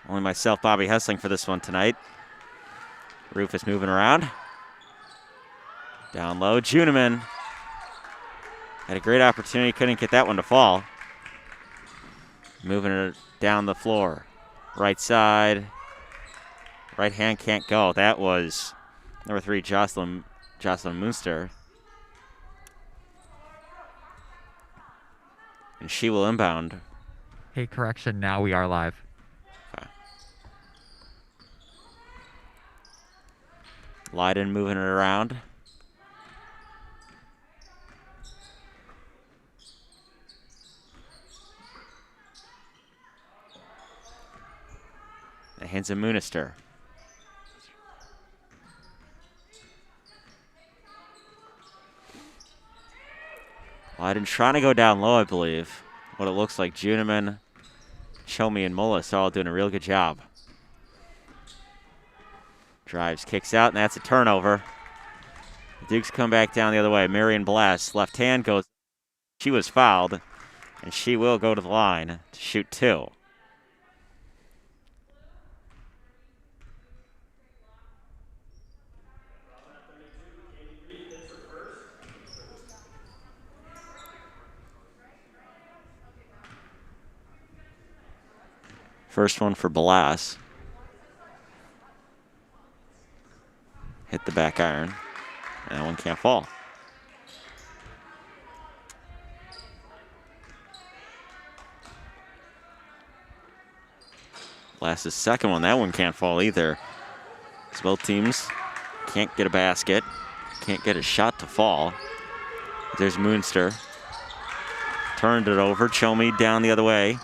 Only myself, Bobby Hessling, for this one tonight. Rufus moving around. Down low, Juniman. Had a great opportunity, couldn't get that one to fall. Moving it down the floor. Right side. Right hand can't go. That was number 3, Jocelyn Munster. And she will inbound. Hey, correction, now we are live. Okay. Leyden moving it around. The hands of Munister. Leyden trying to go down low, I believe. What it looks like, Juniman, Chomi, and Mullis all doing a real good job. Drives, kicks out, and that's a turnover. The Dukes come back down the other way. Marion Blass, left hand goes. She was fouled, and she will go to the line to shoot 2. First one for Blass. Hit the back iron. And that one can't fall. Blass's second one, that one can't fall either. So both teams can't get a basket, can't get a shot to fall. There's Munster. Turned it over, Chomi down the other way.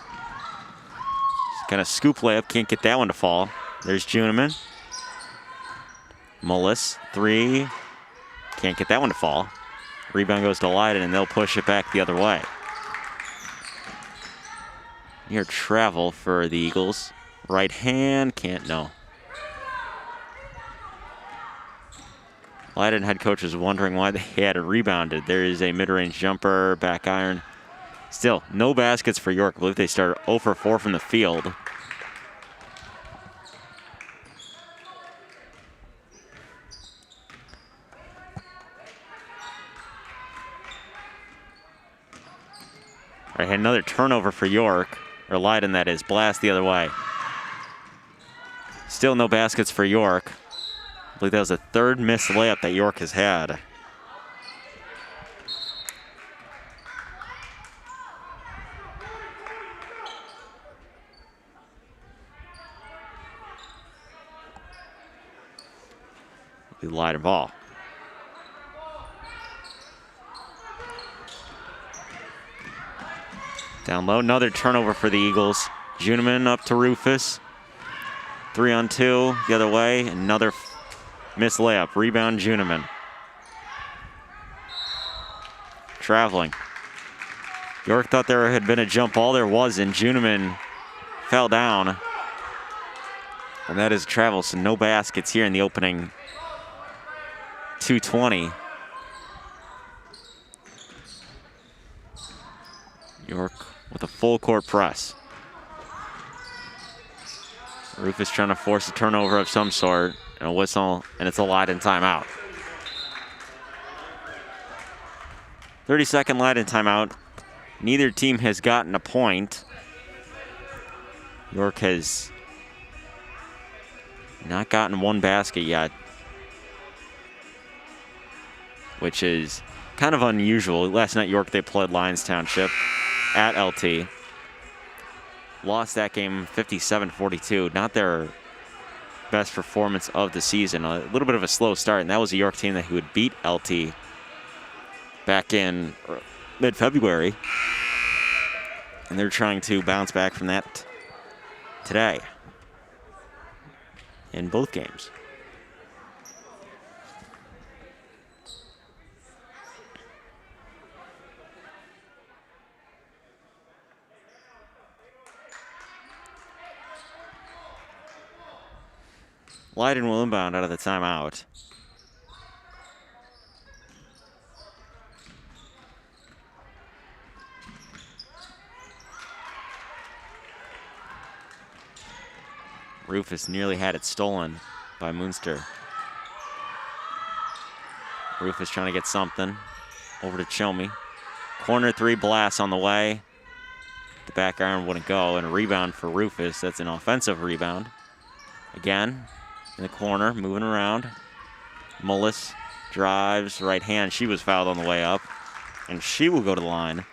Kind of scoop layup, can't get that one to fall. There's Juniman. Mullis, 3. Can't get that one to fall. Rebound goes to Leyden, and they'll push it back the other way. Near travel for the Eagles. Right hand, can't, no. Leyden head coach is wondering why they had it rebounded. There is a mid-range jumper, back iron. Still, no baskets for York. I believe they started 0 for 4 from the field. All right, had another turnover for York, or Leyden that is. Blast the other way. Still no baskets for York. I believe that was the 3rd missed layup that York has had. The Leyden ball. Down low, another turnover for the Eagles. Juniman up to Rufus. 3-on-2 the other way. Another missed layup. Rebound, Juniman. Traveling. York thought there had been a jump ball. There wasn't. Juniman fell down. And that is travel, so no baskets here in the opening 2:20. York with a full court press. Rufus trying to force a turnover of some sort, and a whistle, and it's a Leyden timeout. 30-second Leyden timeout. Neither team has gotten a point. York has not gotten one basket yet, which is kind of unusual. Last night, York, they played Lyons Township at LT. Lost that game 57-42. Not their best performance of the season. A little bit of a slow start, and that was a York team that would beat LT back in mid-February. And they're trying to bounce back from that today in both games. Leyden will inbound out of the timeout. Rufus nearly had it stolen by Munster. Rufus trying to get something. Over to Chomey. Corner three blast on the way. The back iron wouldn't go, and a rebound for Rufus. That's an offensive rebound. Again, in the corner, moving around. Mullis drives, right hand. She was fouled on the way up, and she will go to the line.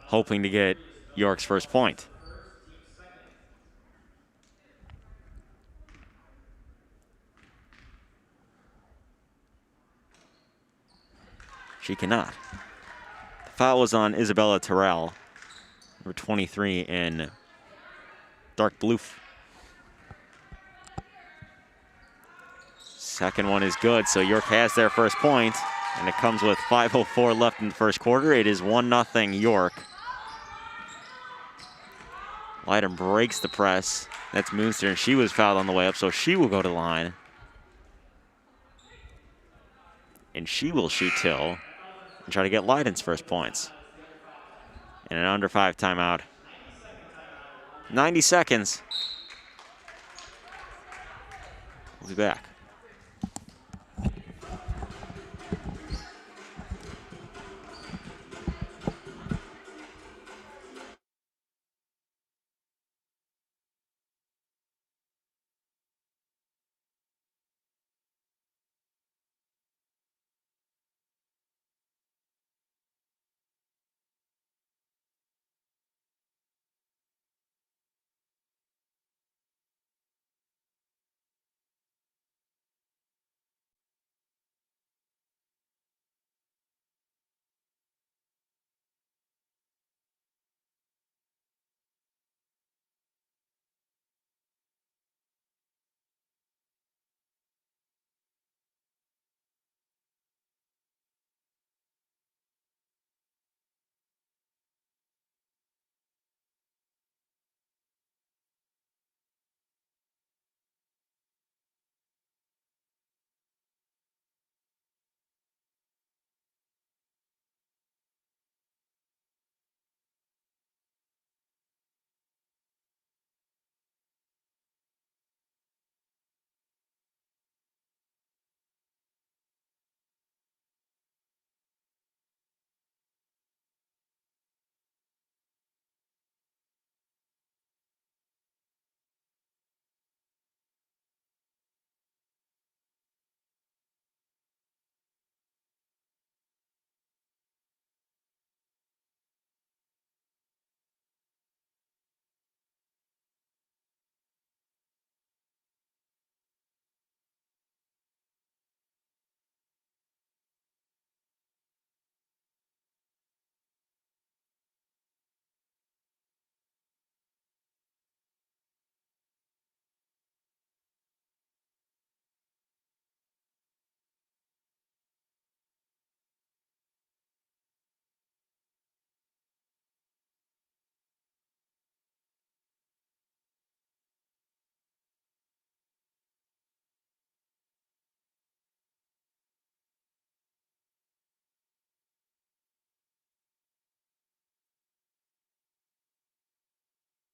Hoping to get York's first point. She cannot. The foul was on Isabella Terrell, number 23 in dark blue. Second one is good, so York has their first point, and it comes with 5:04 left in the first quarter. It is 1-0 York. Leyden breaks the press. That's Munster, and she was fouled on the way up, so she will go to the line. And she will shoot till and try to get Leyden's first points. In an under 5 timeout. 90 seconds. We'll be back.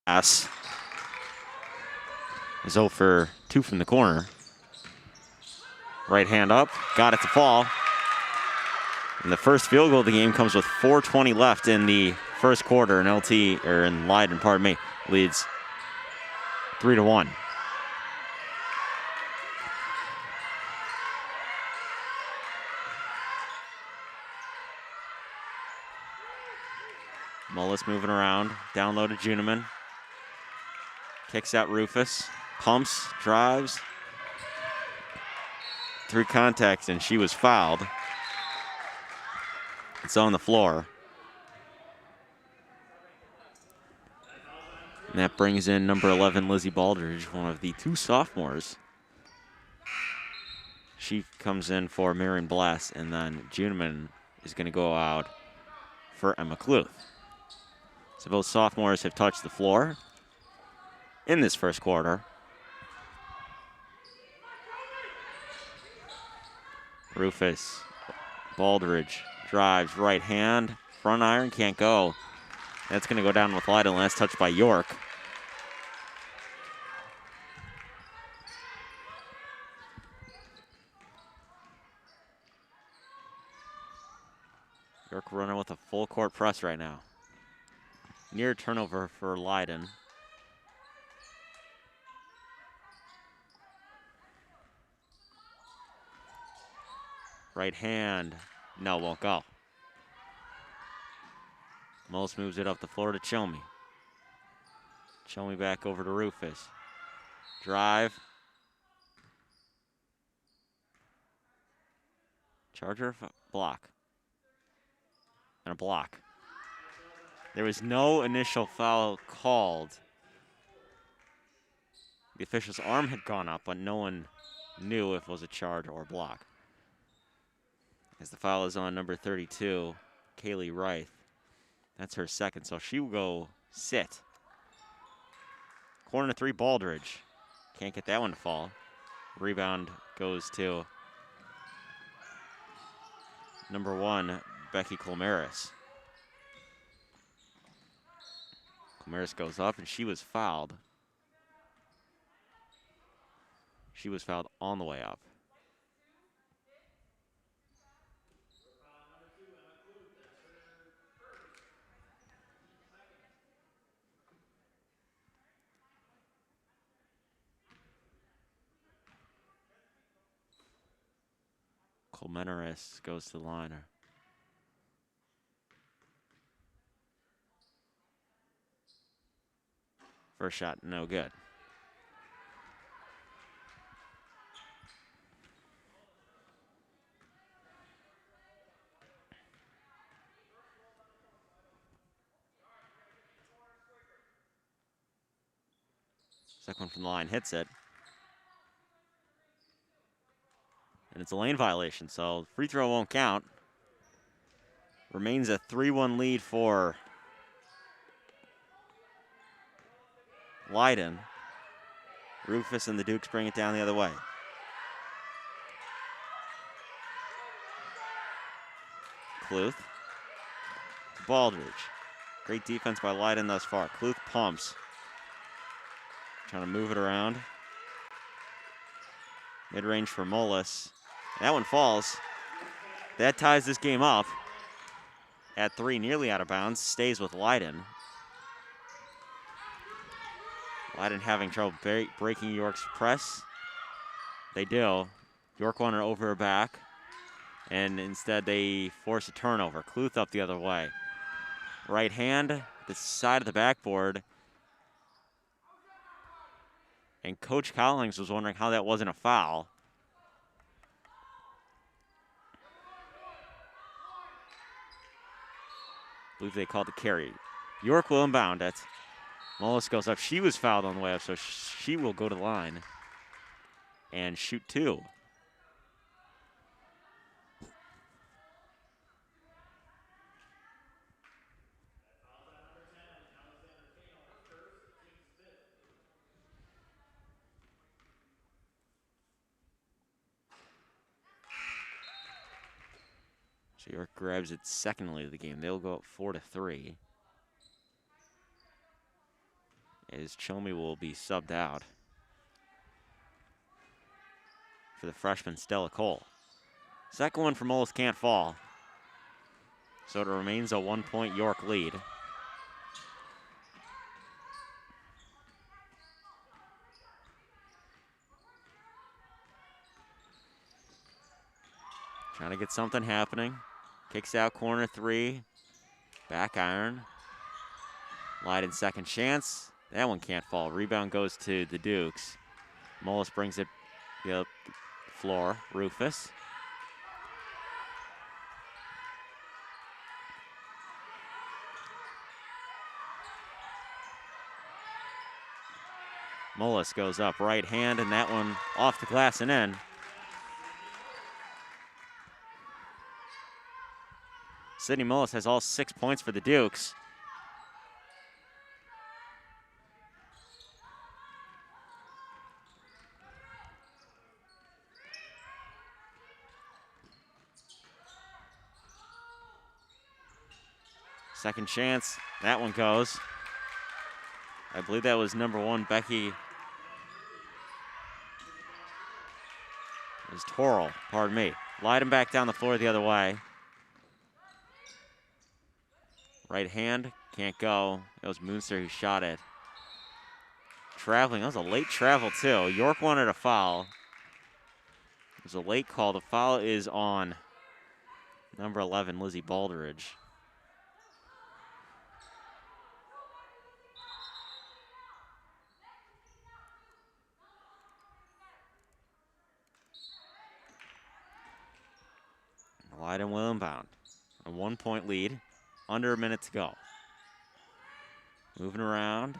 Pass is 0 for 2 from the corner. Right hand up, got it to fall. And the first field goal of the game comes with 4:20 left in the first quarter, and Leyden, pardon me, leads 3-1. Mullis moving around, down low to Juneman. Kicks out Rufus, pumps, drives. Through contact, and she was fouled. It's on the floor. And that brings in number 11, Lizzie Baldridge, one of the 2 sophomores. She comes in for Marion Blass, and then Juneman is going to go out for Emma Kluth. So both sophomores have touched the floor in this first quarter. Rufus, Baldridge drives right hand, front iron, can't go. That's going to go down with Leyden. Last touch by York. York running with a full court press right now. Near turnover for Leyden. Right hand. No, won't go. Mullis moves it up the floor to Chomey. Chomey back over to Rufus. Drive. Charger block. And a block. There was no initial foul called. The official's arm had gone up, but no one knew if it was a charge or a block. As the foul is on number 32, Kaylee Reith. That's her second, so she will go sit. Corner 3, Baldridge. Can't get that one to fall. Rebound goes to number 1, Becky Colmeris. Colmeris goes up, and she was fouled. She was fouled on the way up. Colmenares goes to the line. First shot, no good. Second one from the line hits it. And it's a lane violation, so free throw won't count. Remains a 3-1 lead for Leyden. Rufus and the Dukes bring it down the other way. Cluth. Baldridge. Great defense by Leyden thus far. Cluth pumps. Trying to move it around. Mid-range for Mullis. That one falls. That ties this game up at 3, nearly out of bounds. Stays with Leyden. Leyden having trouble breaking York's press. They do. York wanted over her back, and instead they force a turnover. Cluth up the other way. Right hand, the side of the backboard. And Coach Collings was wondering how that wasn't a foul. I believe they called the carry. York will inbound it. Mullis goes up. She was fouled on the way up, so she will go to the line and shoot 2. So York grabs its second lead of the game. They'll go up 4-3. As Chomey will be subbed out for the freshman Stella Cole. Second one for Mullis can't fall. So it remains a 1-point York lead. Trying to get something happening. Kicks out corner 3. Back iron. Leyden second chance. That one can't fall. Rebound goes to the Dukes. Mullis brings it up the floor. Rufus. Mullis goes up right hand, and that one off the glass and in. Sydney Mullis has all 6 points for the Dukes. Second chance. That one goes. I believe that was number 1, Becky. It was Torrell, pardon me. Leyden back down the floor the other way. Right hand, can't go. It was Moonster who shot it. Traveling, that was a late travel too. York wanted a foul. It was a late call. The foul is on number 11, Lizzie Baldridge. Leyden will inbound. A 1-point lead. Under a minute to go. Moving around.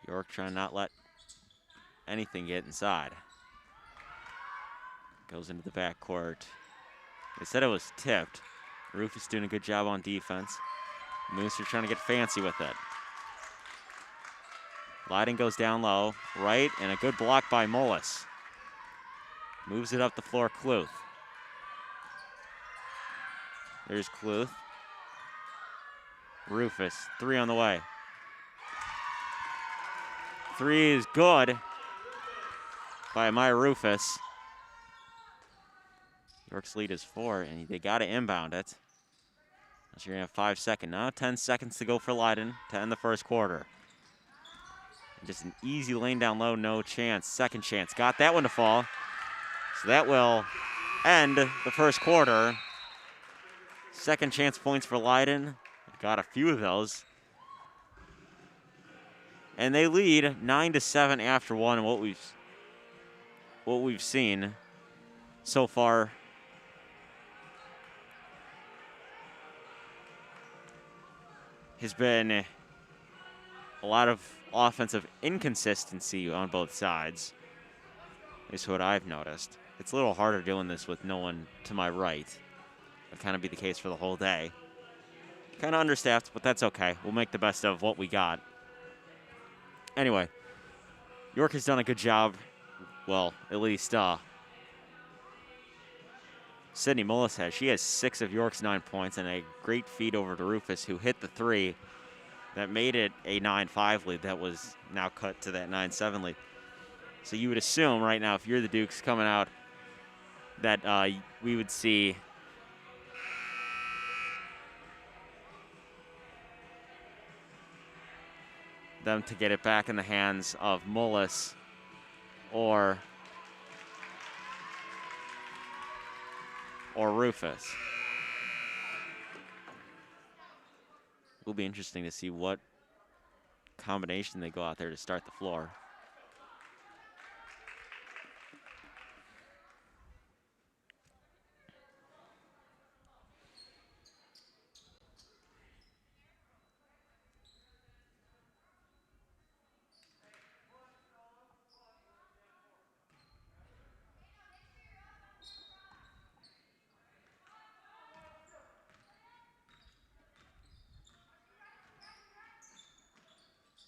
York trying to not let anything get inside. Goes into the backcourt. They said it was tipped. Rufus doing a good job on defense. Moonster trying to get fancy with it. Leyden goes down low, right, and a good block by Mullis. Moves it up the floor, Cluth. There's Cluth. Rufus, 3 on the way. 3 is good by Maya Rufus. York's lead is 4, and they got to inbound it. So you're going to have 5 seconds now. 10 seconds to go for Leyden to end the first quarter. Just an easy lane down low, no chance. Second chance, got that one to fall. So that will end the first quarter. Second chance points for Leyden. Got a few of those. And they lead 9-7 after one. What we've seen so far has been a lot of offensive inconsistency on both sides, is what I've noticed. It's a little harder doing this with no one to my right. That'll kind of be the case for the whole day. Kind of understaffed, but that's okay. We'll make the best of what we got. Anyway, York has done a good job. Well, at least Sydney Mullis has. She has 6 of York's 9 points and a great feed over to Rufus, who hit the 3 that made it a 9-5 lead that was now cut to that 9-7 lead. So you would assume right now, if you're the Dukes coming out, that we would see them to get it back in the hands of Mullis or Rufus. It will be interesting to see what combination they go out there to start the floor.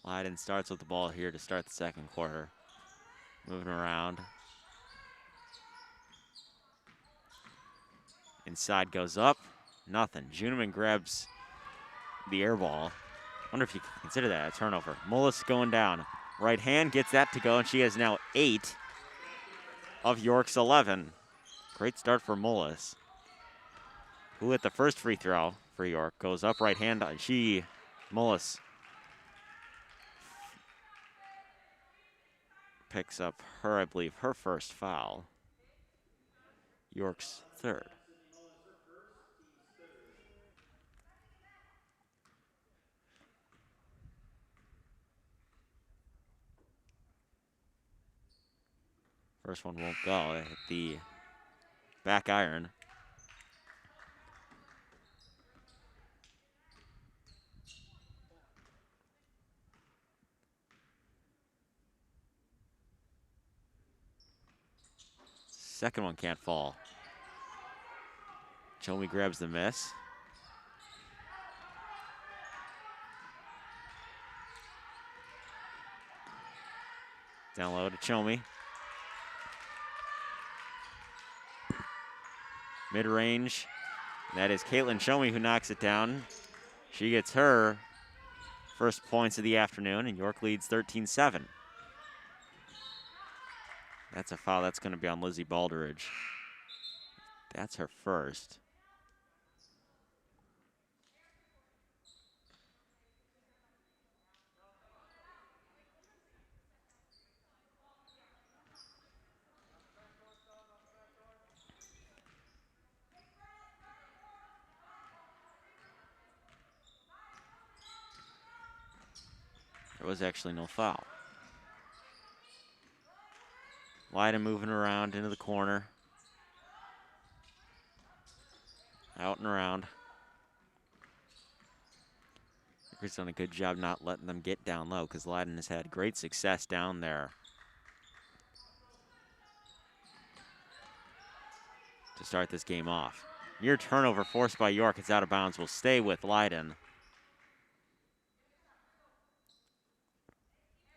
Leyden starts with the ball here to start the second quarter. Moving around. Inside goes up. Nothing. Juneman grabs the air ball. Wonder if you can consider that a turnover. Mullis going down. Right hand gets that to go, and she has now 8 of York's 11. Great start for Mullis, who hit the first free throw for York. Goes up right hand. Mullis picks up I believe, her first foul. York's 3rd. First one won't go. It hit the back iron. Second one can't fall. Chomi grabs the miss. Down low to Chomi. Mid-range. That is Caitlin Shomi who knocks it down. She gets her first points of the afternoon, and York leads 13-7. That's a foul. That's going to be on Lizzie Balderidge. That's her first. There was actually no foul. Leyden moving around into the corner. Out and around. He's done a good job not letting them get down low because Leyden has had great success down there to start this game off. Near turnover forced by York. It's out of bounds. Will stay with Leyden.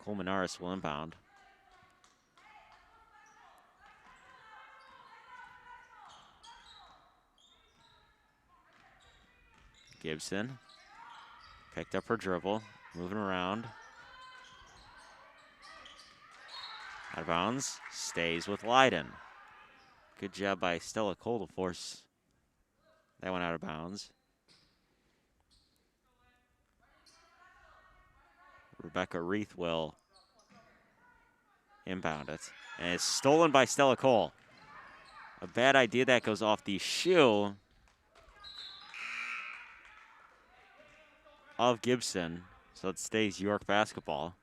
Colmenares will inbound. Gibson picked up her dribble, moving around. Out of bounds, stays with Leyden. Good job by Stella Cole to force that one out of bounds. Rebecca Reith will inbound it. And it's stolen by Stella Cole. A bad idea that goes off the shoe of Gibson. So it stays York basketball.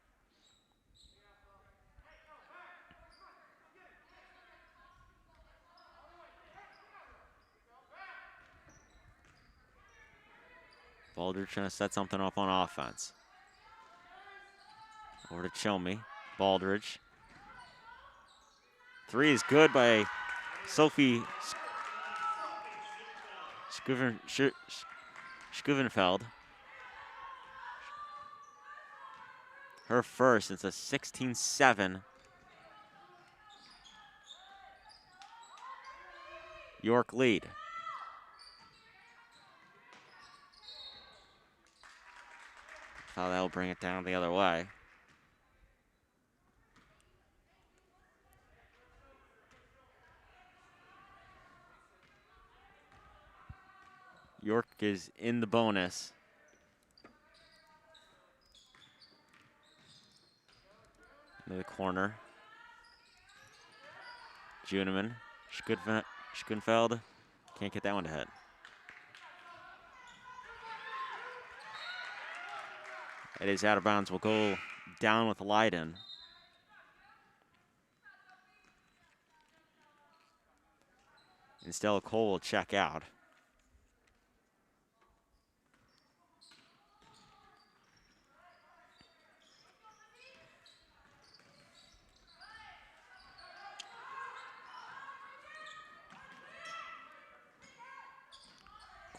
Boulder trying to set something up on offense. Over to Chilmy. Baldridge. Three is good by Sophie Schuvenfeld. Her first. It's a 16-7. York lead. Foul that will bring it down the other way. York is in the bonus. Into the corner. Juneman. Schunfeld. Can't get that one to hit. It is out of bounds. Will go down with Leyden. And Stella Cole will check out.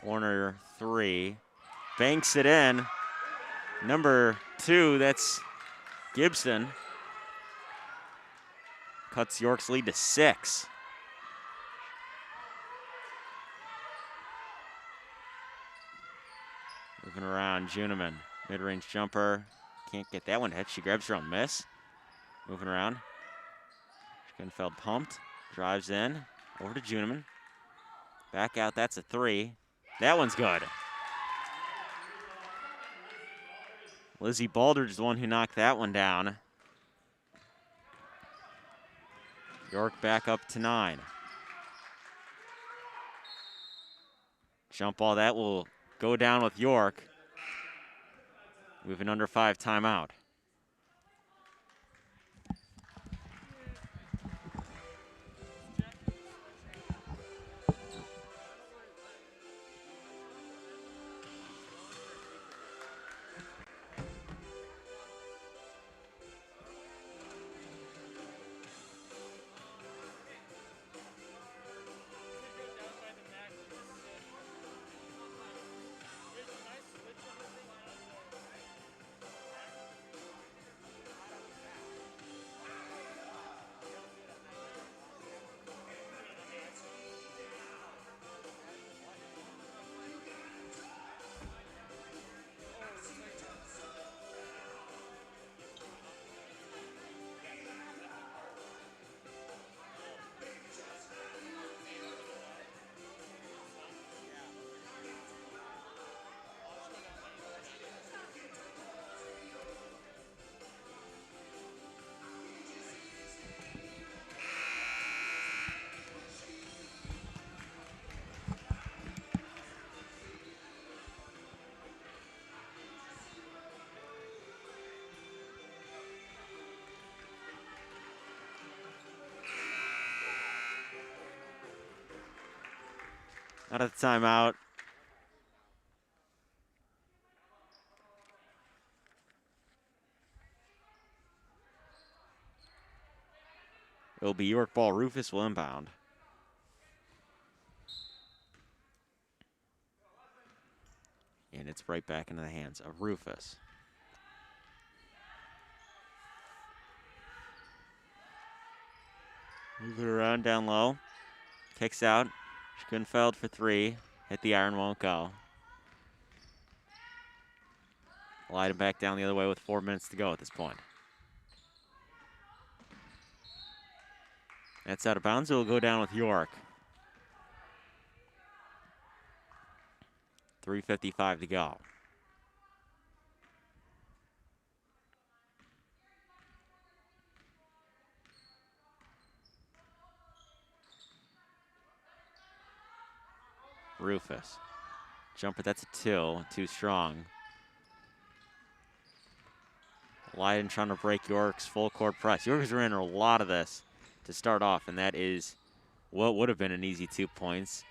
Corner three. Banks it in. Number 2, that's Gibson. Cuts York's lead to 6. Moving around, Juneman. Mid-range jumper. Can't get that one to hit. She grabs her own miss. Moving around. Schunfeld pumped. Drives in. Over to Juneman. Back out. That's a 3. That one's good. Lizzie Baldridge is the one who knocked that one down. York back up to 9. Jump ball, that will go down with York. With an under 5 timeout. Out of the timeout. It'll be York ball. Rufus will inbound. And it's right back into the hands of Rufus. Move it around down low. Kicks out. Schoenfeld for three. Hit the iron, won't go. Leyden back down the other way with 4 minutes to go at this point. That's out of bounds. It will go down with York. 3:55 to go. Rufus. Jumper, that's a two. Too strong. Leyden trying to break York's full court press. York has ran a lot of this to start off, and that is what would have been an easy 2 points.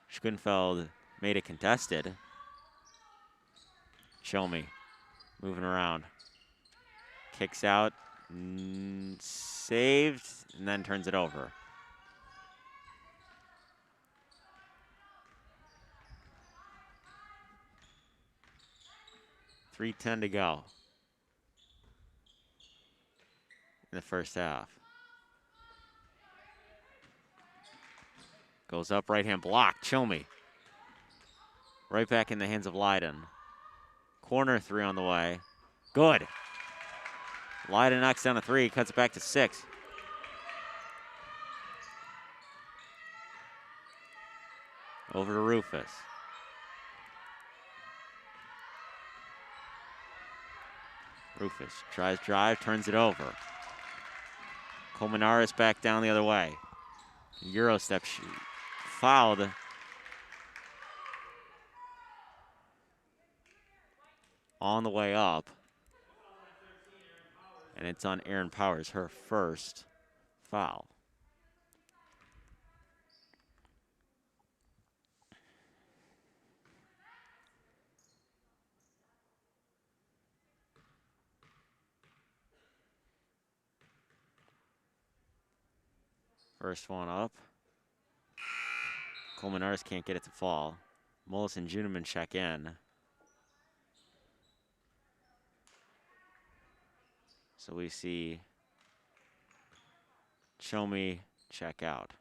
Schoenfeld made it contested. Show me. Moving around. Kicks out. Saved, and then turns it over. .310 to go in the first half. Goes up, right hand block. Chilmy. Right back in the hands of Leyden. Corner three on the way. Good. Leyden knocks down a three, cuts it back to 6. Over to Rufus. Rufus tries drive, turns it over. Colmenares back down the other way. Euro step shoot. Fouled. On the way up. And it's on Erin Powers, her first foul. First one up. Colmenares can't get it to fall. Mullis and Juneman check in. So we see Chomey check out.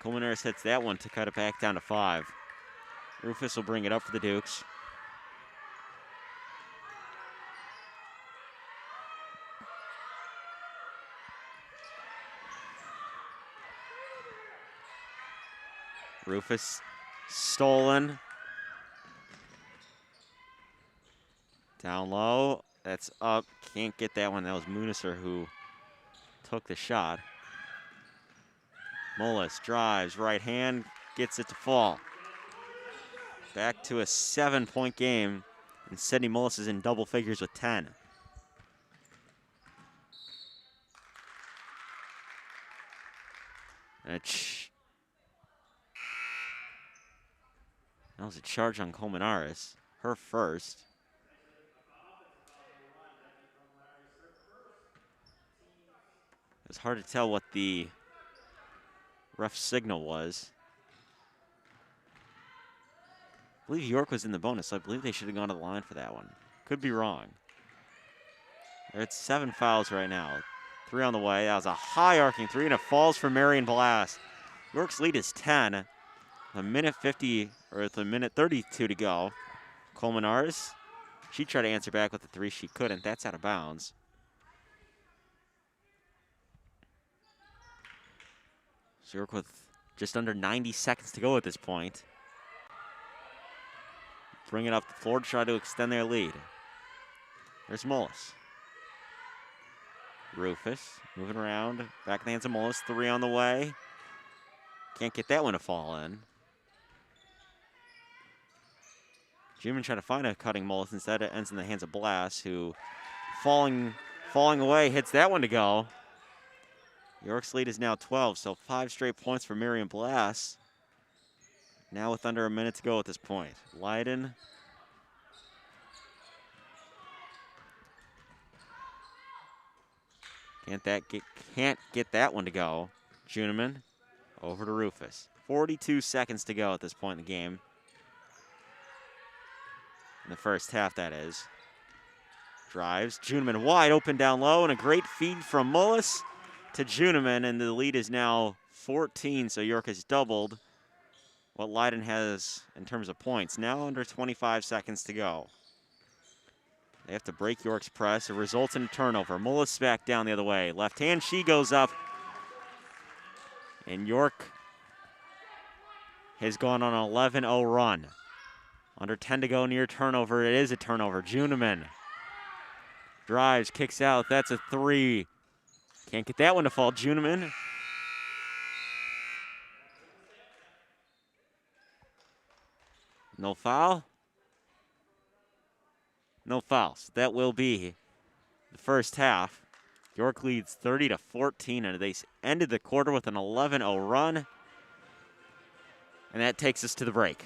Colmenares hits that one to cut it back down to 5. Rufus will bring it up for the Dukes. Rufus stolen. Down low. That's up. Can't get that one. That was Muniser who took the shot. Mullis drives, right hand, gets it to fall. Back to a 7-point game, and Sydney Mullis is in double figures with 10. And that was a charge on Colmenares, her first. It was hard to tell what the ref signal was. I believe York was in the bonus, so I believe they should have gone to the line for that one. Could be wrong. They're at 7 fouls right now. 3 on the way. That was a high arcing 3, and it falls for Marion Blas. York's lead is 10. A minute 50, or with a minute 32 to go. Colmenares, she tried to answer back with the 3. She couldn't. That's out of bounds. So York with just under 90 seconds to go at this point. Bring it up the floor to try to extend their lead. There's Mullis. Rufus moving around. Back in the hands of Mullis. 3 on the way. Can't get that one to fall in. Juneman trying to find a cutting Mullis. Instead, it ends in the hands of Blass, who falling away, hits that one to go. York's lead is now 12, so 5 straight points for Miriam Blass. Now with under a minute to go at this point. Leyden. Can't get that one to go. Juneman over to Rufus. 42 seconds to go at this point in the game. In the first half, that is. Drives. Juneman wide open down low, and a great feed from Mullis to Juneman, and the lead is now 14, so York has doubled what Leyden has in terms of points. Now under 25 seconds to go. They have to break York's press. It results in a turnover. Mullis back down the other way. Left hand, she goes up. And York has gone on an 11-0 run. Under 10 to go, near turnover. It is a turnover. Juneman drives, kicks out. That's a 3. Can't get that one to fall. Juneman. No foul. No fouls. That will be the first half. York leads 30-14, and they ended the quarter with an 11-0 run. And that takes us to the break.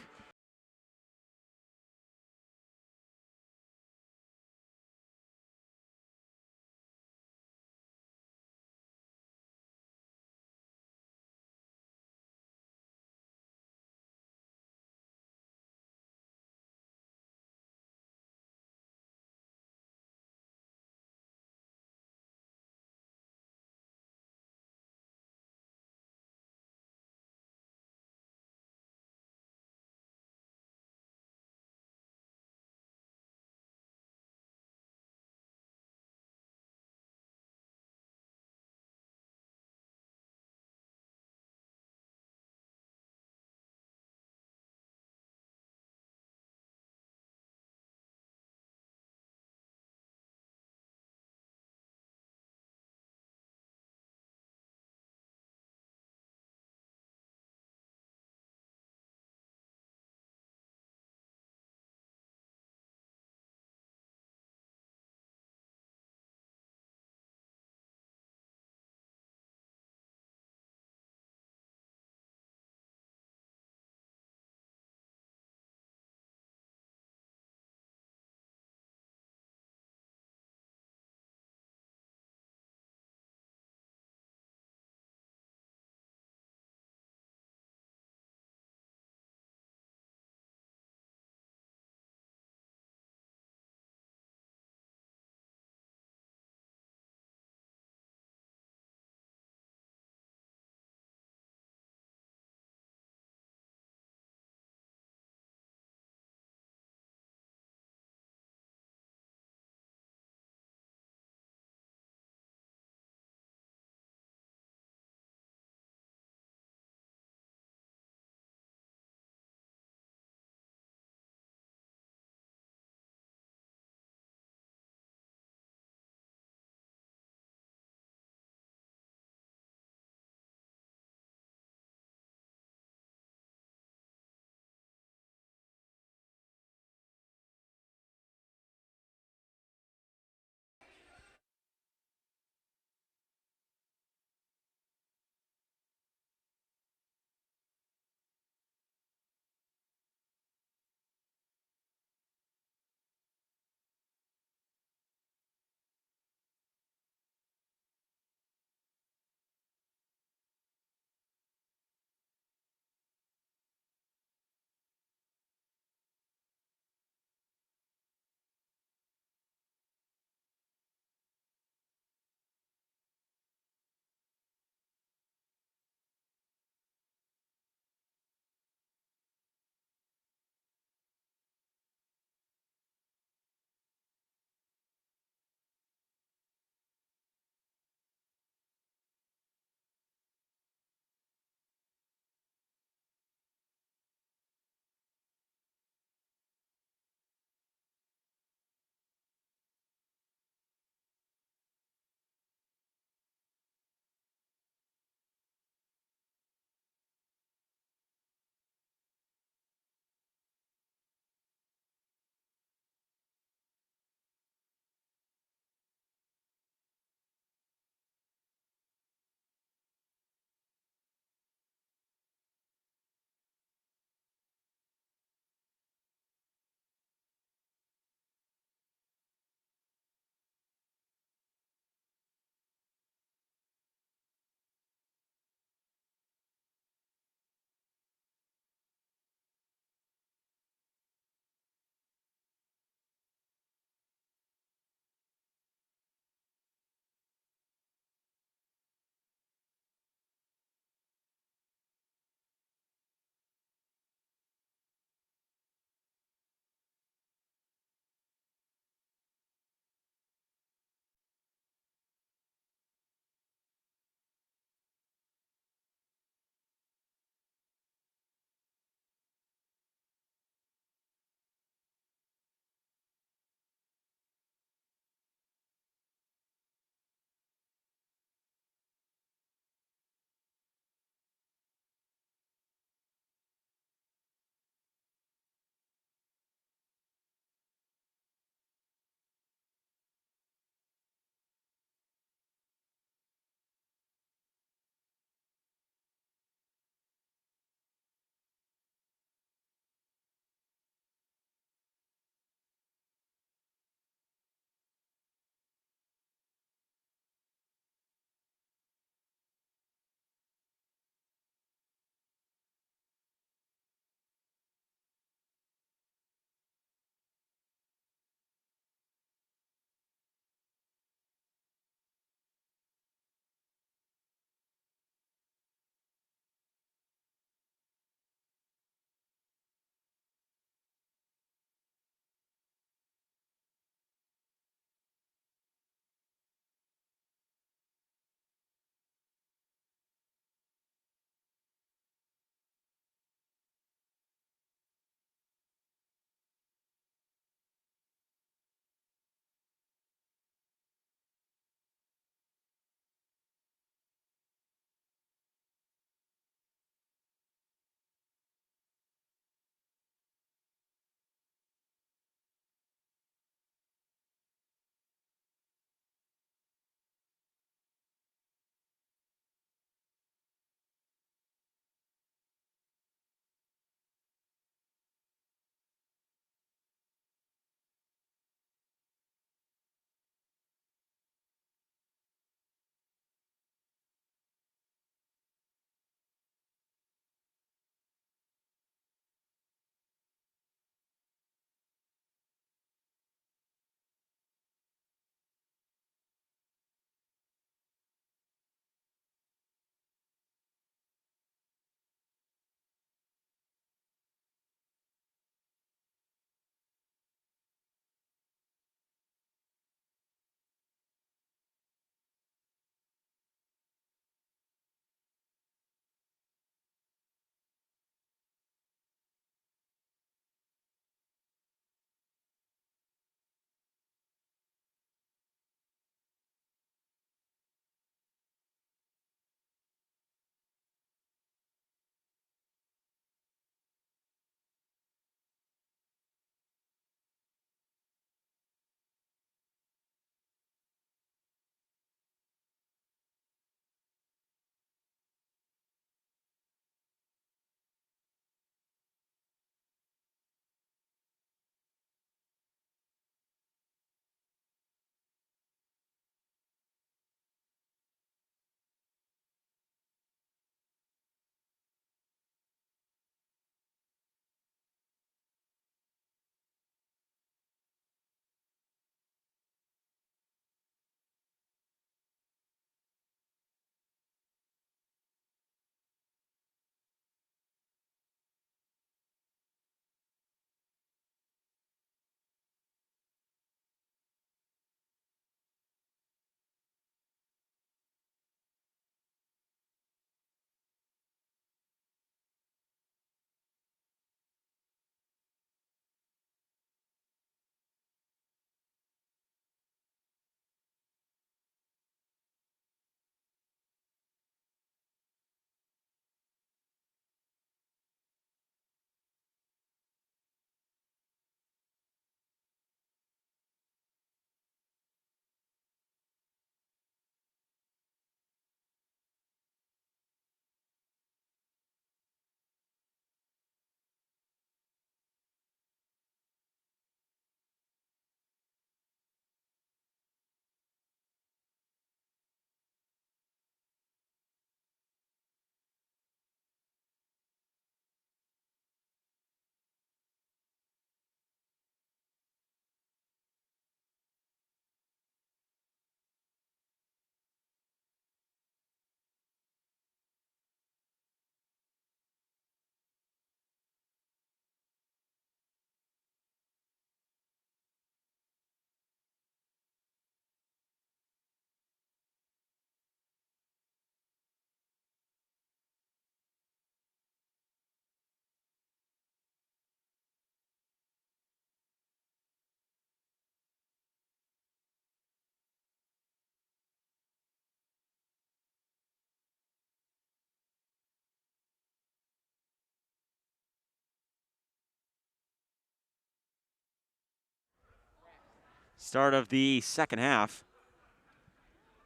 Start of the second half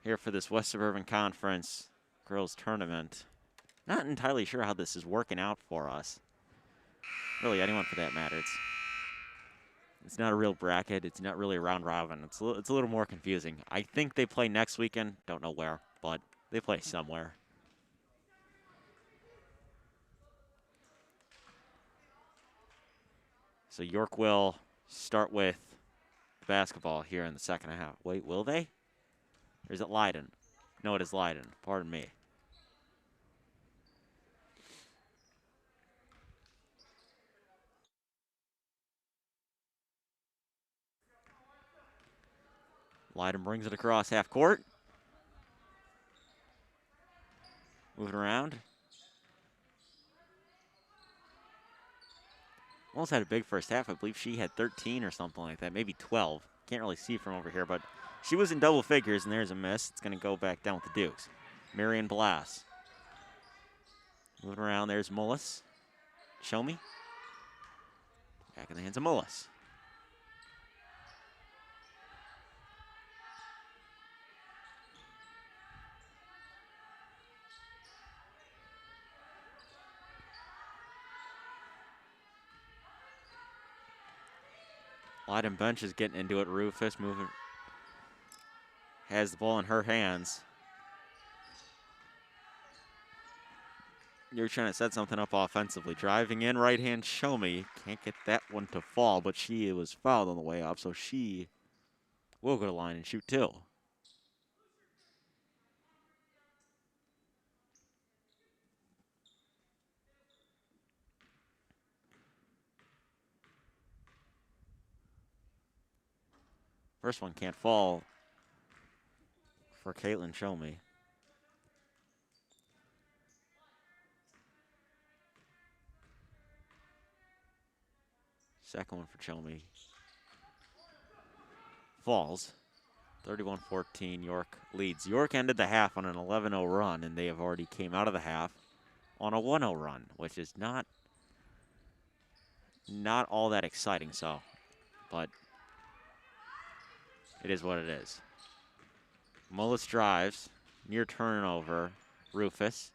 here for this West Suburban Conference girls tournament. Not entirely sure how this is working out for us. Really, anyone for that matter. It's not a real bracket. It's not really a round robin. It's a little more confusing. I think they play next weekend. Don't know where, but they play somewhere. So York will start with basketball here in the second half. Wait, will they? Or is it Leyden? No, it is Leyden. Pardon me. Leyden brings it across half court. Moving around. Almost had a big first half. I believe she had 13 or something like that, maybe 12. Can't really see from over here, but she was in double figures, and there's a miss. It's going to go back down with the Dukes. Marion Blass. Moving around, there's Mullis. Show me. Back in the hands of Mullis. Leyden bench is getting into it. Rufus moving. Has the ball in her hands. You're trying to set something up offensively. Driving in, right hand, show me. Can't get that one to fall, but she was fouled on the way up, so she will go to line and shoot two. First one can't fall for Caitlin Show me. Second one for Chelmy. Falls. 31-14, York leads. York ended the half on an 11-0 run, and they have already came out of the half on a 1-0 run, which is not all that exciting, but it is what it is. Mullis drives, near turnover. Rufus.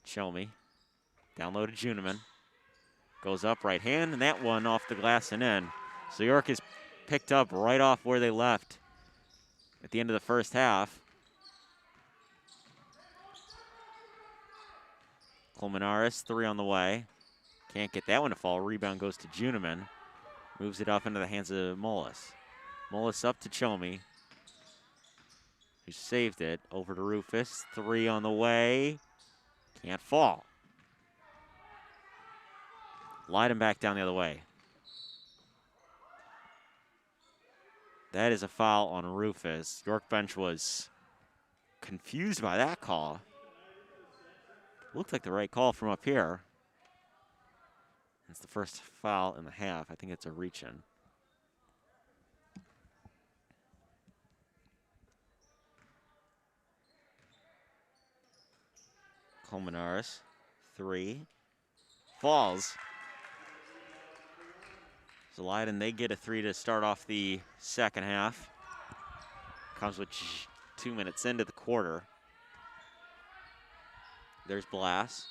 Chelmy. Down low to Juniman. Goes up right hand, and that one off the glass and in. So York is picked up right off where they left at the end of the first half. Colmenares, three on the way. Can't get that one to fall. Rebound goes to Juniman. Moves it up into the hands of Mullis. Mullis up to Chelmy, who saved it. Over to Rufus. Three on the way. Can't fall. Leyden back down the other way. That is a foul on Rufus. York bench was confused by that call. Looked like the right call from up here. It's the first foul in the half. I think it's a reach-in. Colmenares, three. Falls. So Leyden, they get a three to start off the second half. Comes with 2 minutes into the quarter. There's Blass.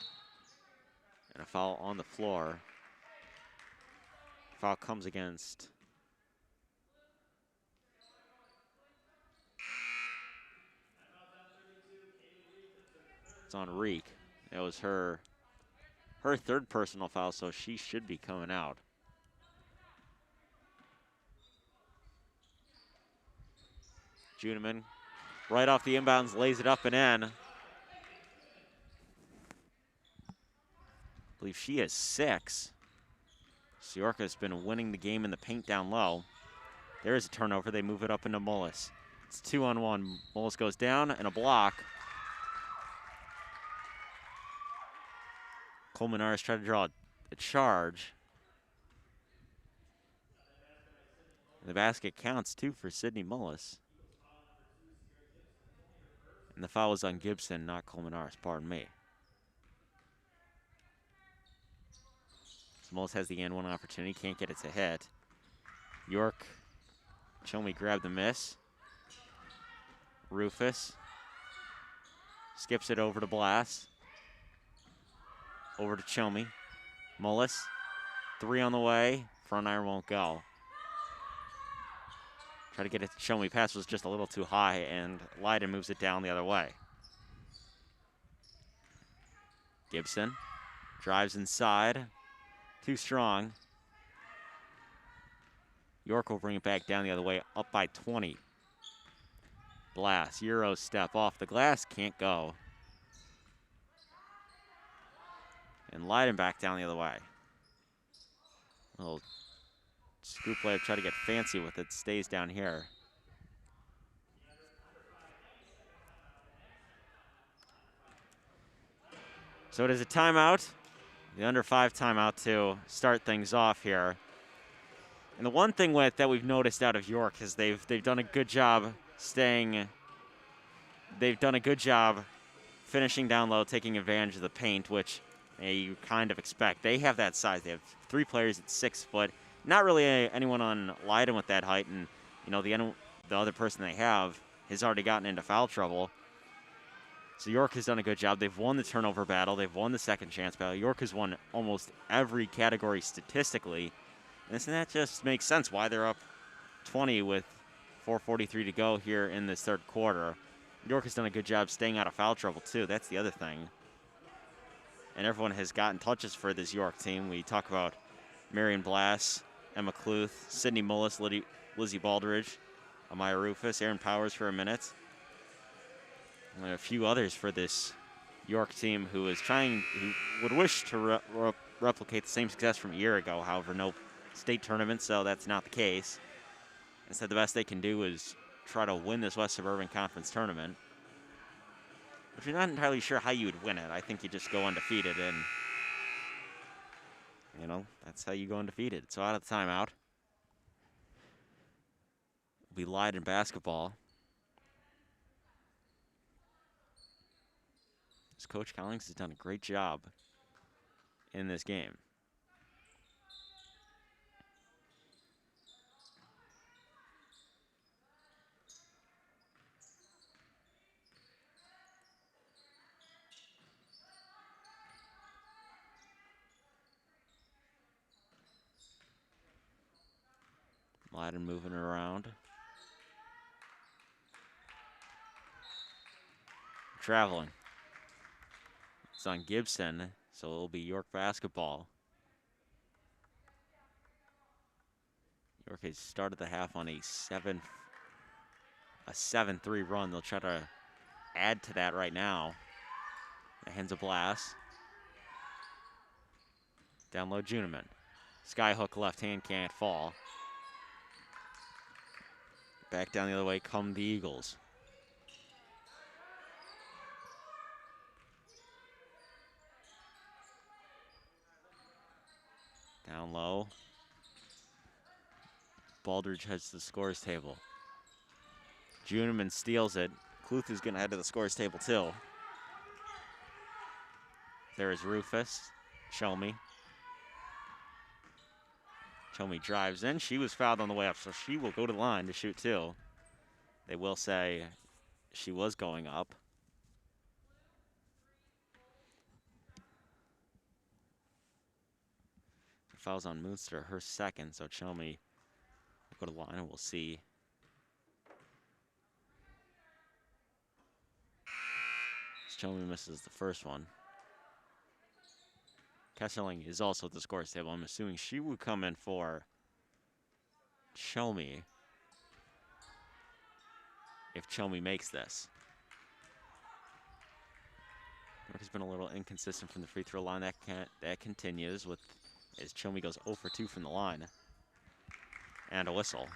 And a foul on the floor. Foul comes against it's on Reek. That was her third personal foul, so she should be coming out. Juniman, right off the inbounds, lays it up and in. I believe she has 6. Siorka has been winning the game in the paint down low. There is a turnover. They move it up into Mullis. It's 2-on-1. Mullis goes down and a block. Colmenares tried to draw a charge. And the basket counts, too, for Sydney Mullis. And the foul was on Gibson, not Colmenares, pardon me. So Mullis has the and one opportunity, can't get it to hit. York Chomi grabbed the miss. Rufus skips it over to Blass. Over to Chomi. Mullis, 3 on the way. Front iron won't go. Try to get it to Chomi. Pass was just a little too high, and Leyden moves it down the other way. Gibson drives inside. Too strong. York will bring it back down the other way, up by 20. Blass, Euro step off the glass, can't go. And Leyden back down the other way. Little scoop layup, try to get fancy with it, stays down here. So it is a timeout. The under 5 timeout to start things off here. And the one thing that we've noticed out of York is they've done a good job staying. They've done a good job finishing down low, taking advantage of the paint, which you kind of expect. They have that size. They have 3 players at 6 foot. Not really anyone on Leyden with that height, and the other person they have has already gotten into foul trouble. So York has done a good job. They've won the turnover battle. They've won the second chance battle. York has won almost every category statistically. And that just makes sense why they're up 20 with 4:43 to go here in this third quarter. York has done a good job staying out of foul trouble, too. That's the other thing. And everyone has gotten touches for this York team. We talk about Marion Blass, Emma Cluth, Sydney Mullis, Lizzie Baldridge, Amaya Rufus, Aaron Powers for a minute. And a few others for this York team who would wish to replicate the same success from a year ago. However, no state tournament, so that's not the case. Instead, the best they can do is try to win this West Suburban Conference tournament, which you're not entirely sure how you would win it. I think you just go undefeated, and that's how you go undefeated. So out of the timeout will be Leyden basketball. As Coach Collings has done a great job in this game. Leyden moving around. Traveling. It's on Gibson, so it'll be York basketball. York has started the half on a 7-3 run. They'll try to add to that right now. The hands of Blass. Down low, Juniman. Skyhook left hand can't fall. Back down the other way come the Eagles. Down low. Baldridge heads to the scores table. Juniman steals it. Cluth is going to head to the scores table too. There is Rufus. Chomi. Chomi drives in. She was fouled on the way up, so she will go to the line to shoot two. They will say she was going up. The foul's on Moonster, her second, so Chomi will go to the line and we'll see. Chomi misses the first one. Hessling is also at the scores table. I'm assuming she would come in for Chomi if Chomi makes this. York has been a little inconsistent from the free throw line. That continues with as Chomi goes 0 for 2 from the line. And a whistle.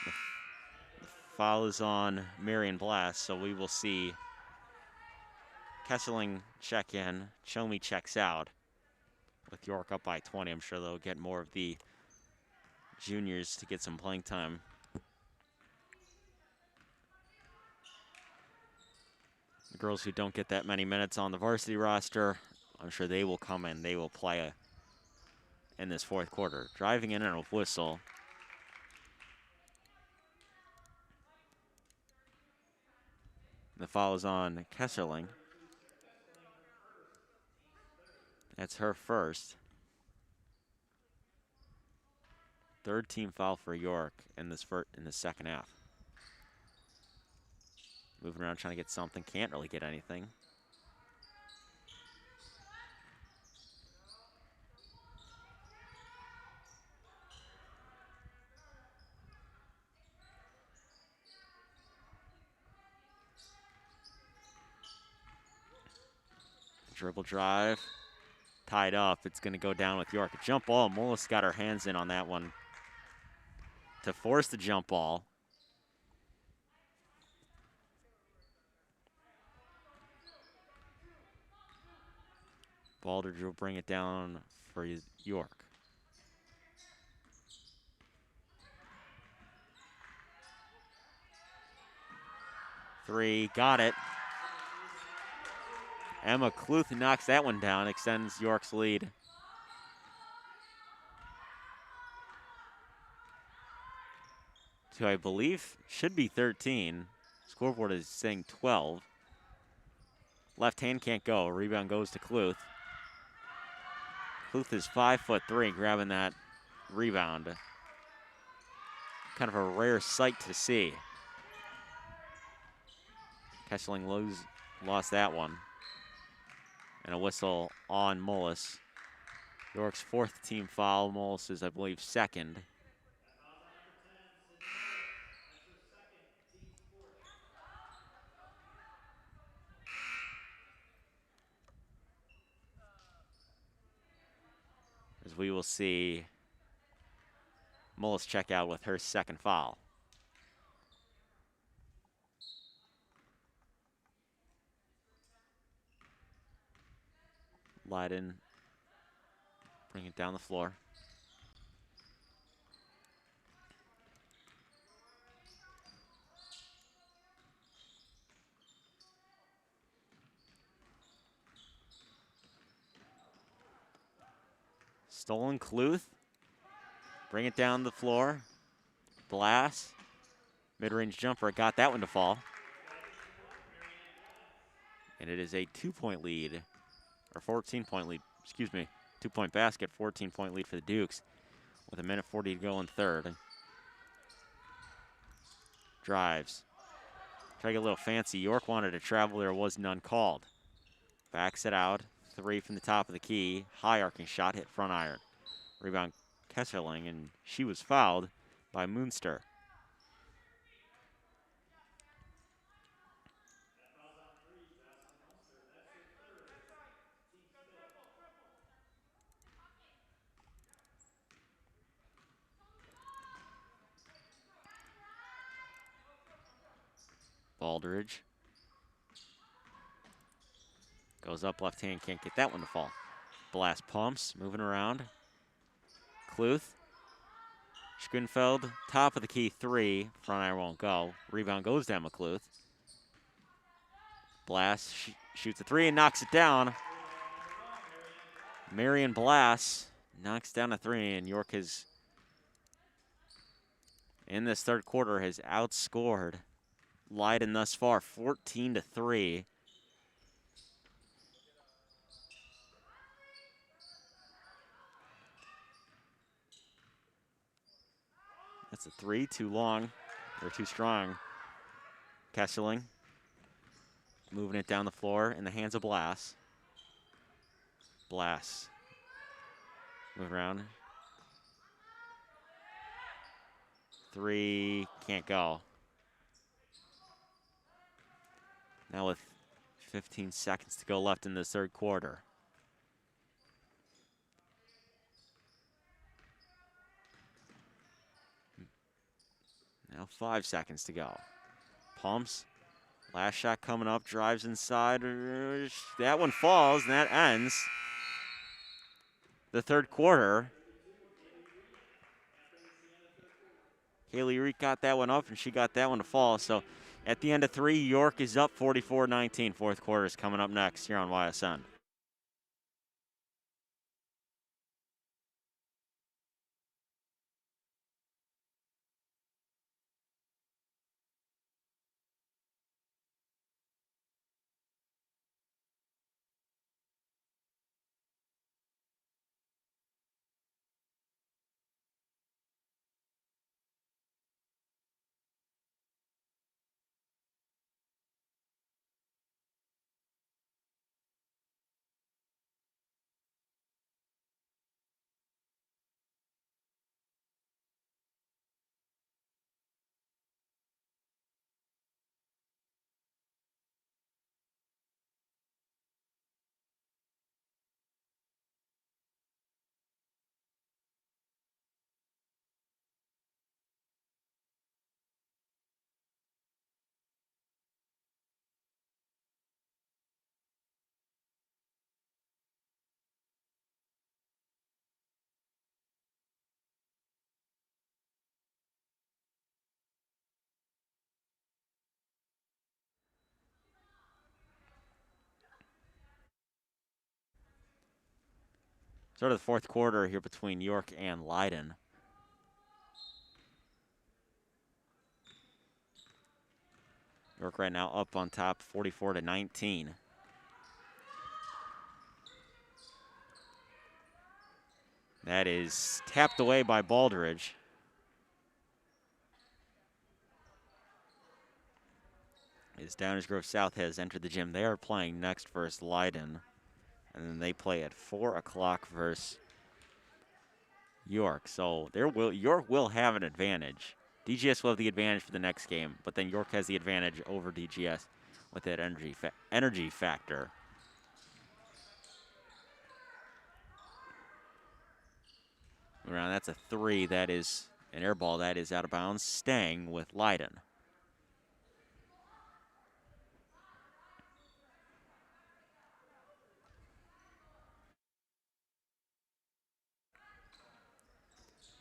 The foul is on Marion Blass, so we will see Hessling check in. Chomi checks out. With York up by 20, I'm sure they'll get more of the juniors to get some playing time. The girls who don't get that many minutes on the varsity roster, I'm sure they will come in. They will play in this fourth quarter. Driving in on a whistle. The foul is on Hessling. That's her first. Third team foul for York in the second half. Moving around trying to get something. Can't really get anything. Dribble drive. Tied up. It's going to go down with York. A jump ball. Mullis got her hands in on that one to force the jump ball. Baldridge will bring it down for York. Three, got it. Emma Cluth knocks that one down, extends York's lead. To, I believe, should be 13. Scoreboard is saying 12. Left hand can't go. Rebound goes to Cluth. Cluth is 5'3", grabbing that rebound. Kind of a rare sight to see. Hessling lost that one. And a whistle on Mullis. York's fourth team foul. Mullis is, I believe, second. As we will see Mullis check out with her second foul. Leyden bring it down the floor. Stolen Cluth. Bring it down the floor. Blast. Mid-range jumper. Got that one to fall. And it is a 2-point lead. Or 14-point lead. Excuse me. 2-point basket. 14-point lead for the Dukes. With 1:40 to go in third. Drives. Try to get a little fancy. York wanted to travel. There was none called. Backs it out. Three from the top of the key. High arcing shot. Hit front iron. Rebound Hessling, and she was fouled by Moonster. Baldridge. Goes up left hand, can't get that one to fall. Blast pumps, moving around. Cluth. Schkunfeld, top of the key, three. Front iron won't go. Rebound goes down McCluth. Blast shoots a three and knocks it down. Marion Blast knocks down a three, and York has, in this third quarter, has outscored Leyden thus far, 14-3. That's a three, too long, or too strong. Hessling moving it down the floor in the hands of Blast. Blast. Move around. Three, can't go. Now with 15 seconds to go left in this third quarter. Now 5 seconds to go. Pumps. Last shot coming up. Drives inside. That one falls, and that ends the third quarter. Kaylee Reek got that one up, and she got that one to fall. So at the end of three, York is up 44-19. Fourth quarter is coming up next here on YSN. Start of the fourth quarter here between York and Leyden. York right now up on top, 44-19. That is tapped away by Baldridge. As Downers Grove South has entered the gym. They are playing next versus Leyden. And then they play at 4 o'clock versus York. So York will have an advantage. DGS will have the advantage for the next game, but then York has the advantage over DGS with that energy factor. Around, that's a 3. That is an air ball. That is out of bounds, staying with Leyden.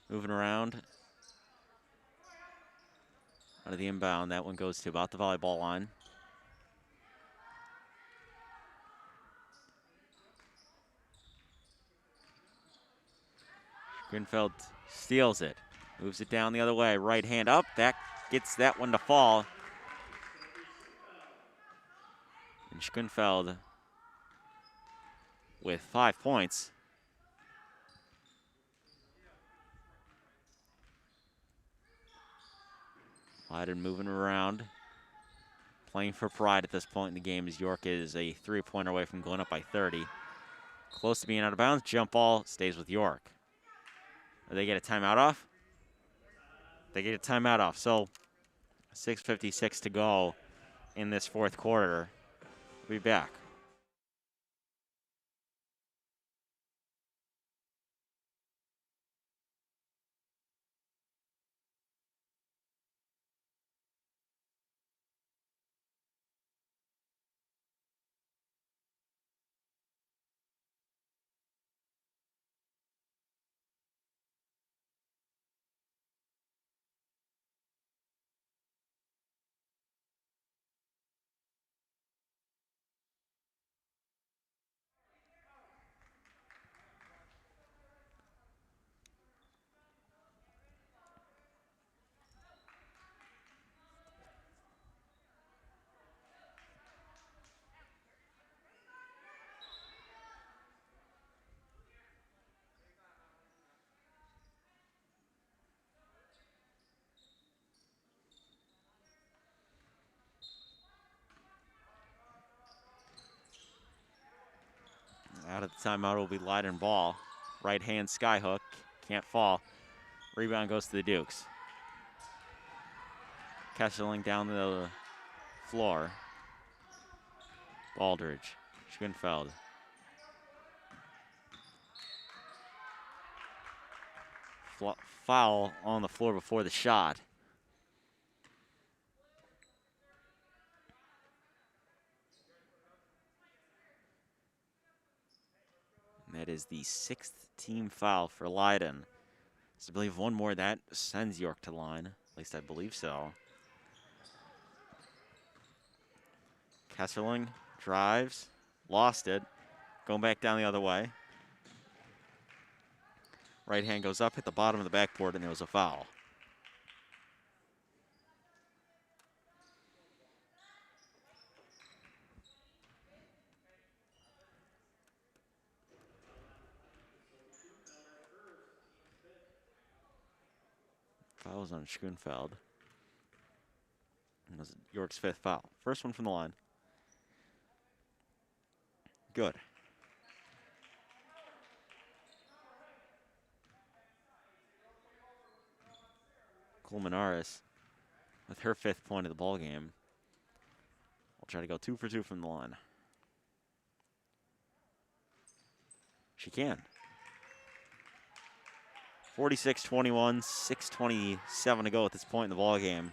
Moving around. Out of the inbound, that one goes to about the volleyball line. Grinfeld steals it. Moves it down the other way. Right hand up. That gets that one to fall. And Schoenfeld with 5 points. Leyden moving around. Playing for pride at this point in the game as York is a 3-pointer away from going up by 30. Close to being out of bounds. Jump ball stays with York. They get a timeout off? They get a timeout off. So 6:56 to go in this fourth quarter. We'll be back. Out of the timeout will be Leyden ball. Right hand skyhook. Can't fall. Rebound goes to the Dukes. Hessling down the floor. Baldridge. Schoenfeld. Foul on the floor before the shot. And that is the 6th team foul for Leyden. So I believe one more that sends York to the line. At least I believe so. Kesserling drives, lost it, going back down the other way. Right hand goes up, hit the bottom of the backboard, and it was a foul. Foul was on Schoenfeld. It was York's 5th foul. First one from the line. Good. Colmenares with her 5th point of the ball game. We'll try to go 2 for 2 from the line. She can. 46-21, 6:27 to go at this point in the ball game.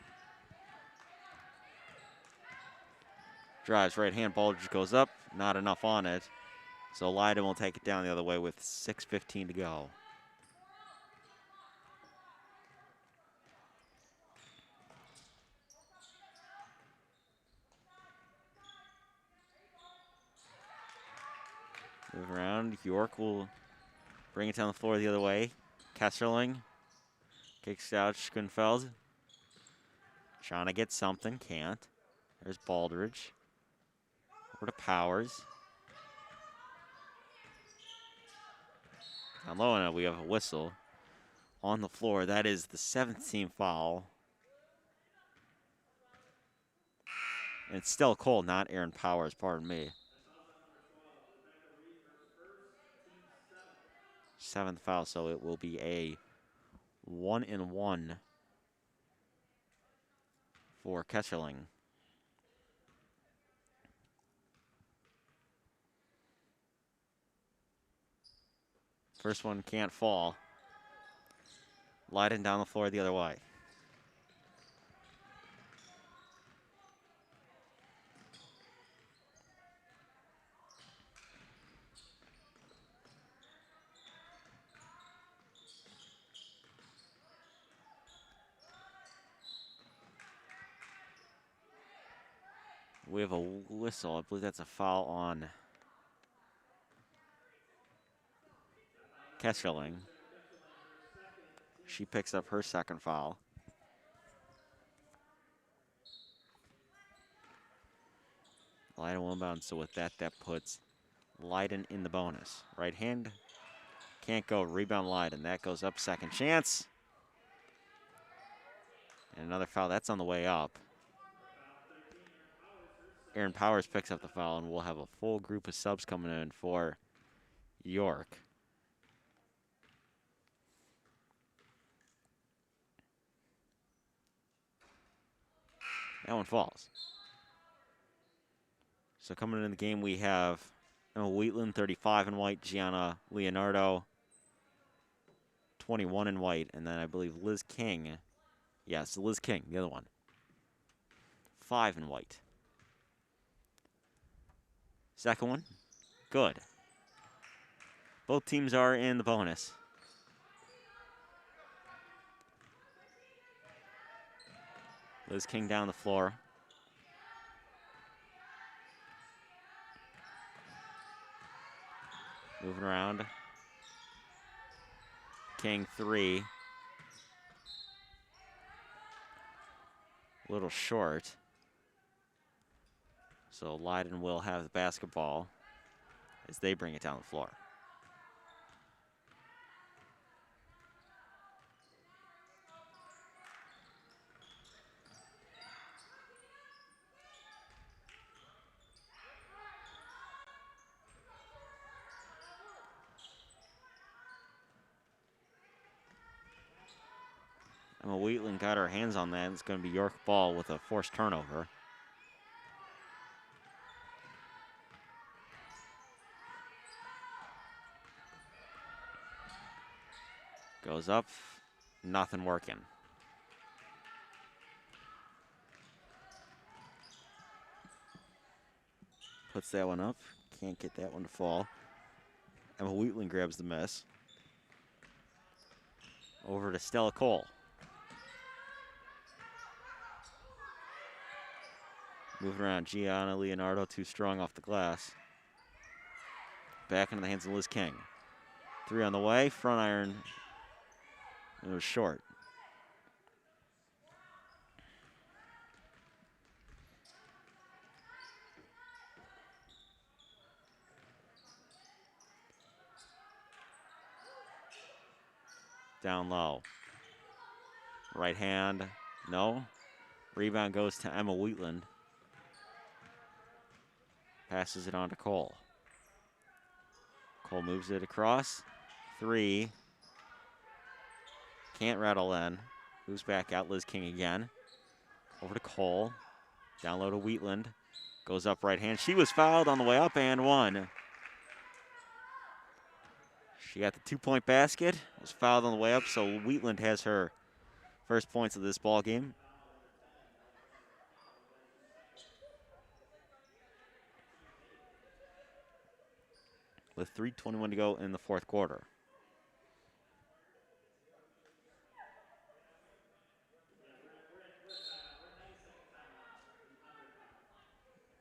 Drives right hand, ball just goes up, not enough on it. So Leyden will take it down the other way with 6:15 to go. Move around, York will Bring it down the floor the other way. Kesserling kicks out Schoenfeld. Trying to get something, can't. There's Baldridge. Over to Powers. Down low enough, we have a whistle on the floor. That is the 7th team foul. And it's still Cole, not Aaron Powers, pardon me. 7th foul, so it will be a 1-and-1 for Kesserling. First one can't fall. Leyden down the floor the other way. We have a whistle. I believe that's a foul on Kesserling. She picks up her 2nd foul. Leyden will inbound, so with that, that puts Leyden in the bonus. Right hand can't go. Rebound Leyden. That goes up. Second chance. And another foul. That's on the way up. Aaron Powers picks up the foul, and we'll have a full group of subs coming in for York. That one falls. So coming in the game, we have Emma Wheatland, 35 in white, Gianna Leonardo, 21 in white, and then I believe Liz King. Yes, Liz King, the other one. 5 in white. Second one, good. Both teams are in the bonus. Liz King down the floor. Moving around. King 3. A little short. So Leyden will have the basketball as they bring it down the floor. Emma Wheatland got her hands on that. It's going to be York ball with a forced turnover. Goes up, nothing working. Puts that one up, can't get that one to fall. Emma Wheatland grabs the miss. Over to Stella Cole. Moving around, Gianna Leonardo, too strong off the glass. Back into the hands of Liz King. 3 on the way, front iron. It was short. Down low. Right hand, no. Rebound goes to Emma Wheatland. Passes it on to Cole. Cole moves it across. 3. Can't rattle in. Moves back out. Liz King again. Over to Cole. Down low to Wheatland. Goes up right hand. She was fouled on the way up and one. She got the 2-point basket. Was fouled on the way up, so Wheatland has her first points of this ball game. With 3:21 to go in the fourth quarter.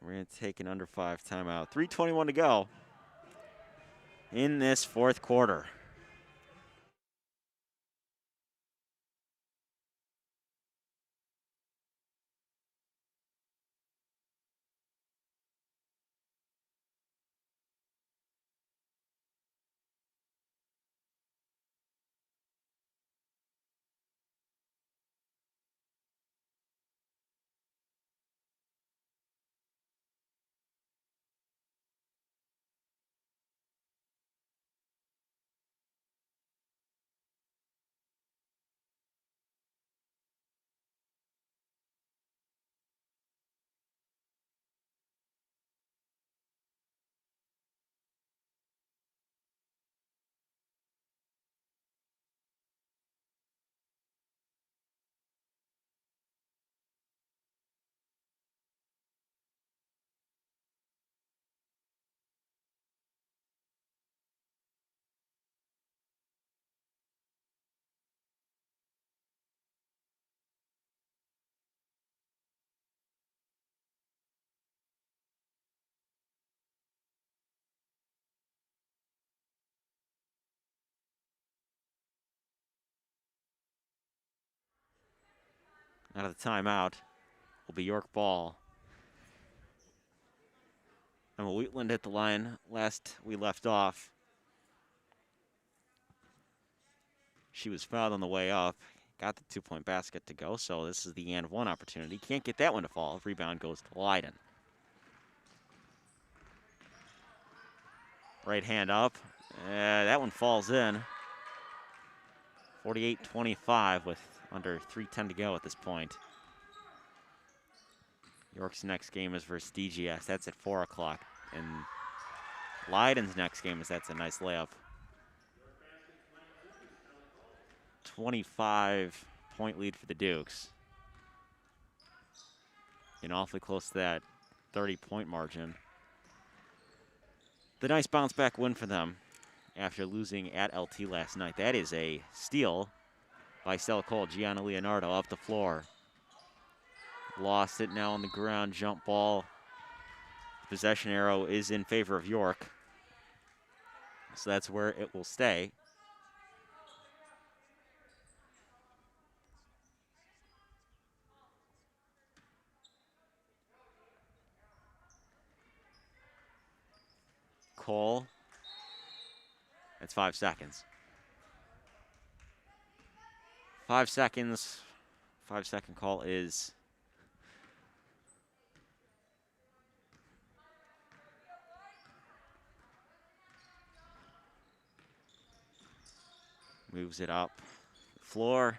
We're going to take an under 5 timeout. 3:21 to go in this fourth quarter. Out of the timeout will be York ball. Emma Wheatland hit the line last we left off. She was fouled on the way up. Got the two-point basket to go, so this is the and one opportunity. Can't get that one to fall. Rebound goes to Leyden. Right hand up. That one falls in. 48-25 with under 3:10 to go at this point. York's next game is versus DGS. That's at 4 o'clock. And Leyden's next game that's a nice layup. 25-point lead for the Dukes. And awfully close to that 30-point margin. The nice bounce-back win for them after losing at LT last night. That is a steal by Stella Cole. Gianna Leonardo up the floor. Lost it now on the ground. Jump ball. Possession arrow is in favor of York. So that's where it will stay. Cole. That's 5 seconds. 5 seconds. 5-second call is moves it up floor.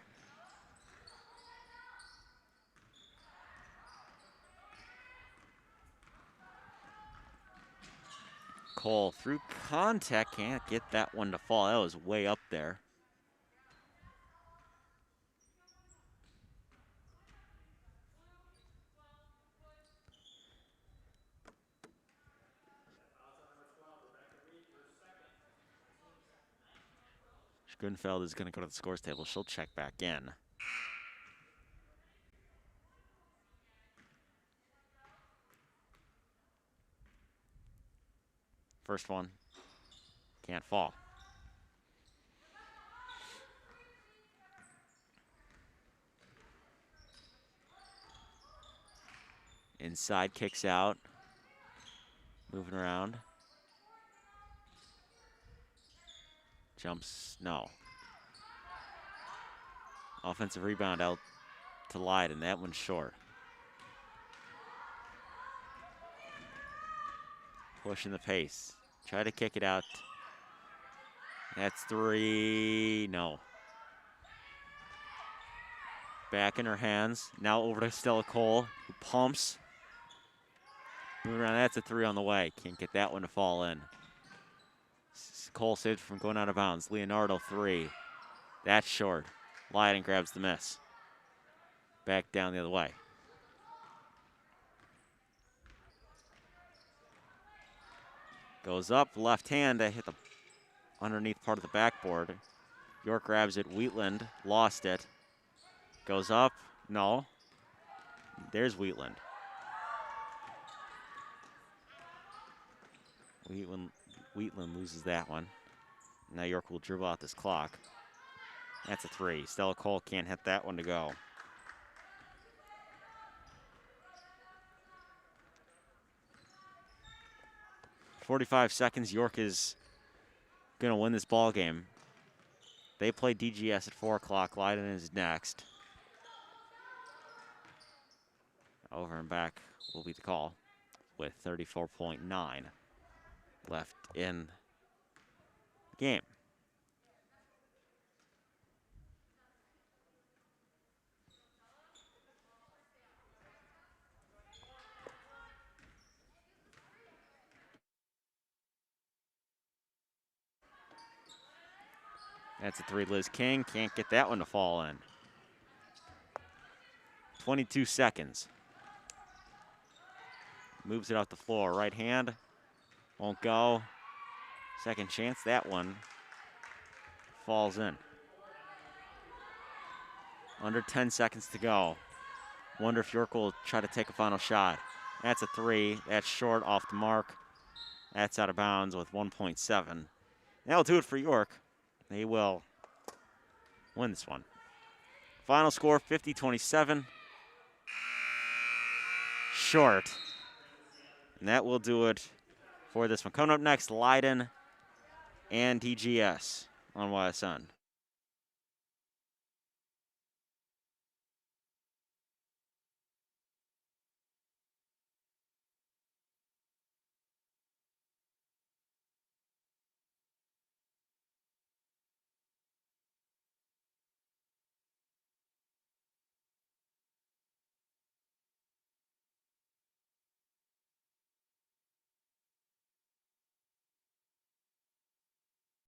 Cole through contact, can't get that one to fall. That was way up there. Grunfeld is going to go to the scores table. She'll check back in. First one. Can't fall. Inside kicks out. Moving around. Jumps, no. Offensive rebound out to Leyden. That one's short. Pushing the pace. Try to kick it out. That's 3. No. Back in her hands. Now over to Stella Cole, who pumps. Moving around. That's a 3 on the way. Can't get that one to fall in. Cole saved from going out of bounds. Leonardo 3. That's short. Leyden grabs the miss. Back down the other way. Goes up, left hand to hit the underneath part of the backboard. York grabs it, Wheatland lost it. Goes up, no. There's Wheatland. Wheatland loses that one. Now York will dribble out this clock. That's a 3. Stella Cole can't hit that one to go. .45 seconds. York is going to win this ball game. They play DGS at 4 o'clock. Leyden is next. Over and back will be the call with 34.9 left in the game. That's a 3, Liz King. Can't get that one to fall in. 22 seconds. Moves it off the floor. Right hand. Won't go. Second chance. That one falls in. Under 10 seconds to go. Wonder if York will try to take a final shot. That's a 3. That's short, off the mark. That's out of bounds with 1.7. That'll do it for York. They will win this one. Final score, 50-27. short. And that will do it for this one. Coming up next, Leyden and DGS on YSN.